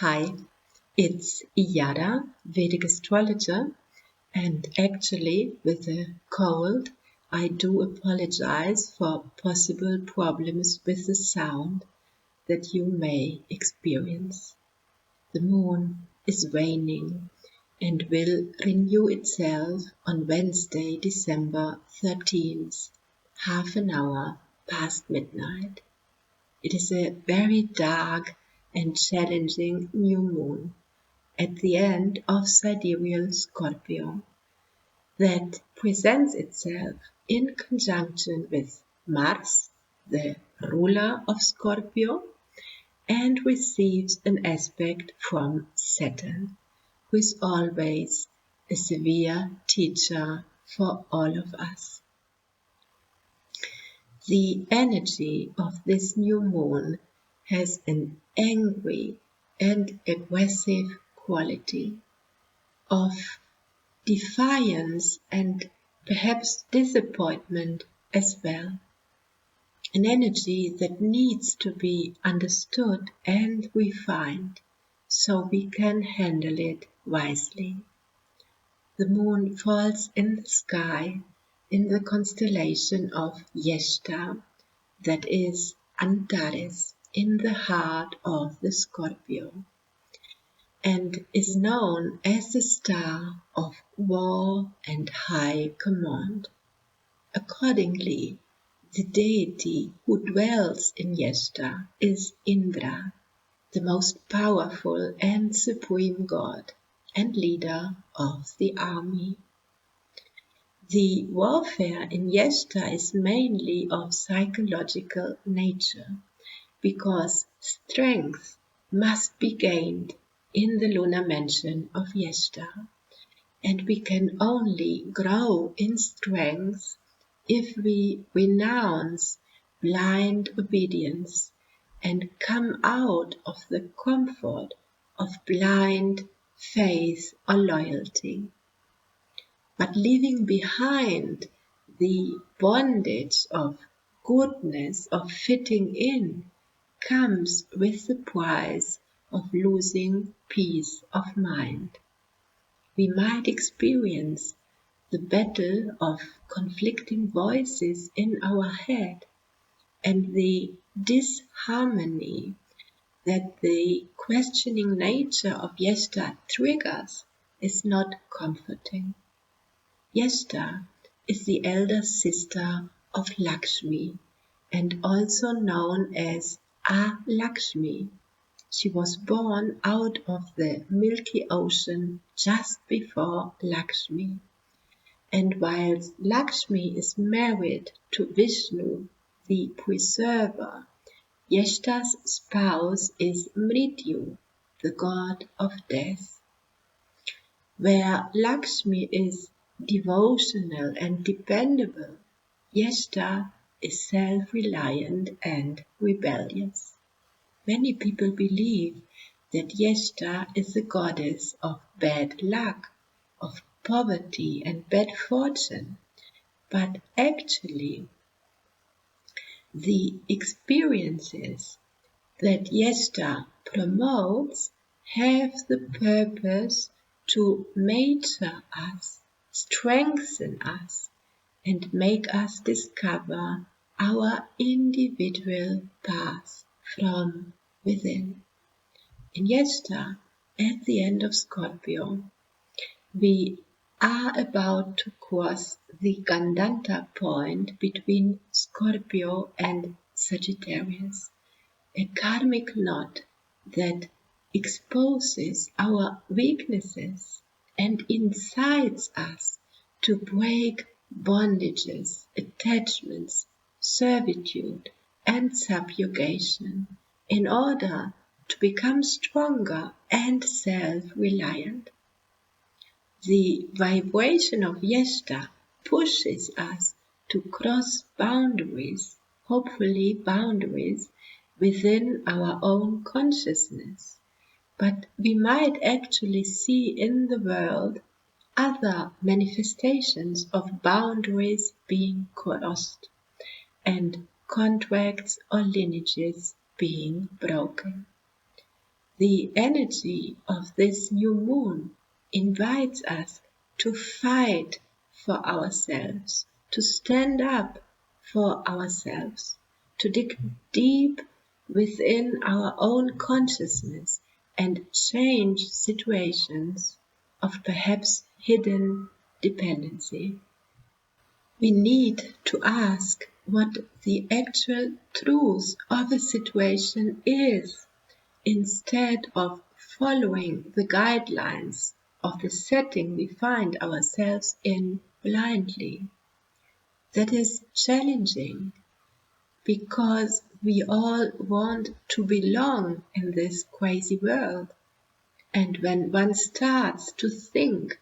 Hi, it's Iyada, Vedic astrologer, and actually with a cold, I do apologize for possible problems with the sound that you may experience. The moon is waning and will renew itself on Wednesday, December 13th, half an hour past midnight. It is a very dark and challenging new moon at the end of sidereal Scorpio that presents itself in conjunction with Mars, the ruler of Scorpio, and receives an aspect from Saturn, who is always a severe teacher for all of us. The energy of this new moon has an angry and aggressive quality of defiance and perhaps disappointment as well. An energy that needs to be understood and refined so we can handle it wisely. The moon falls in the sky in the constellation of Yeshta, that is Antares, in the heart of the Scorpio, and is known as the star of war and high command. Accordingly, the deity who dwells in Yeshta is Indra, the most powerful and supreme god and leader of the army. The warfare in Yeshta is mainly of psychological nature, because strength must be gained in the lunar mansion of Yeshta, and we can only grow in strength if we renounce blind obedience and come out of the comfort of blind faith or loyalty. But leaving behind the bondage of goodness, of fitting in, comes with the price of losing peace of mind. We might experience the battle of conflicting voices in our head and the disharmony that the questioning nature of Yeshta triggers is not comforting. Yeshta is the elder sister of Lakshmi and also known as Lakshmi. She was born out of the Milky Ocean just before Lakshmi. And whilst Lakshmi is married to Vishnu, the preserver, Yeshta's spouse is Mrityu, the god of death. Where Lakshmi is devotional and dependable, Yeshta is self-reliant and rebellious. Many people believe that Yeshta is the goddess of bad luck, of poverty and bad fortune, but actually the experiences that Yeshta promotes have the purpose to mature us, strengthen us, and make us discover our individual path from within. In Yeshta, at the end of Scorpio, we are about to cross the Gandanta point between Scorpio and Sagittarius, a karmic knot that exposes our weaknesses and incites us to break bondages, attachments, servitude, and subjugation in order to become stronger and self-reliant. The vibration of Yeshta pushes us to cross boundaries, hopefully boundaries within our own consciousness. But we might actually see in the world other manifestations of boundaries being crossed and contracts or lineages being broken. The energy of this new moon invites us to fight for ourselves, to stand up for ourselves, to dig deep within our own consciousness and change situations of perhaps hidden dependency. We need to ask what the actual truth of a situation is, instead of following the guidelines of the setting we find ourselves in blindly. That is challenging because we all want to belong in this crazy world. And when one starts to think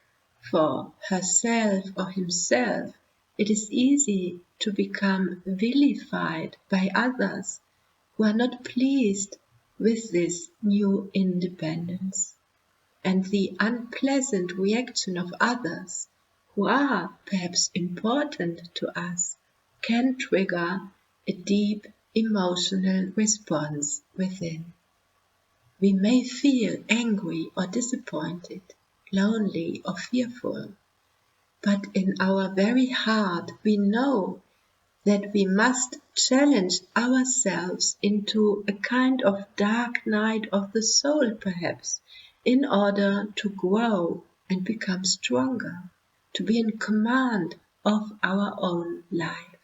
for herself or himself, it is easy to become vilified by others who are not pleased with this new independence. And the unpleasant reaction of others who are perhaps important to us can trigger a deep emotional response within. We may feel angry or disappointed, lonely or fearful, but in our very heart we know that we must challenge ourselves into a kind of dark night of the soul perhaps, in order to grow and become stronger, to be in command of our own life.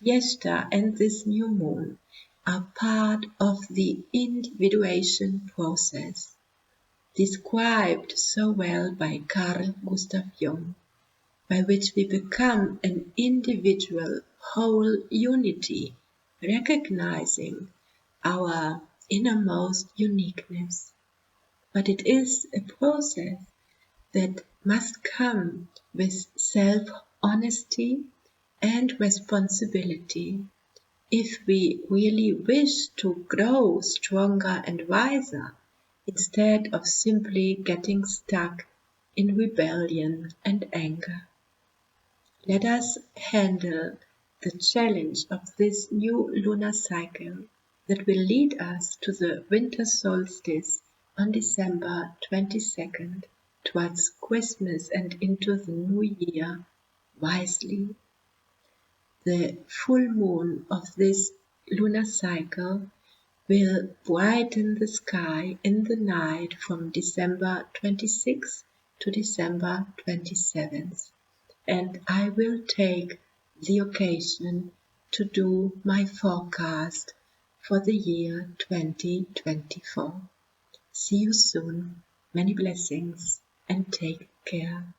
Yeshta and this new moon are part of the individuation process, described so well by Carl Gustav Jung, by which we become an individual whole unity, recognizing our innermost uniqueness. But it is a process that must come with self-honesty and responsibility if we really wish to grow stronger and wiser, instead of simply getting stuck in rebellion and anger. Let us handle the challenge of this new lunar cycle that will lead us to the winter solstice on December 22nd, towards Christmas and into the new year, wisely. The full moon of this lunar cycle will brighten the sky in the night from December 26th to December 27th, and I will take the occasion to do my forecast for the year 2024. See you soon. Many blessings and take care.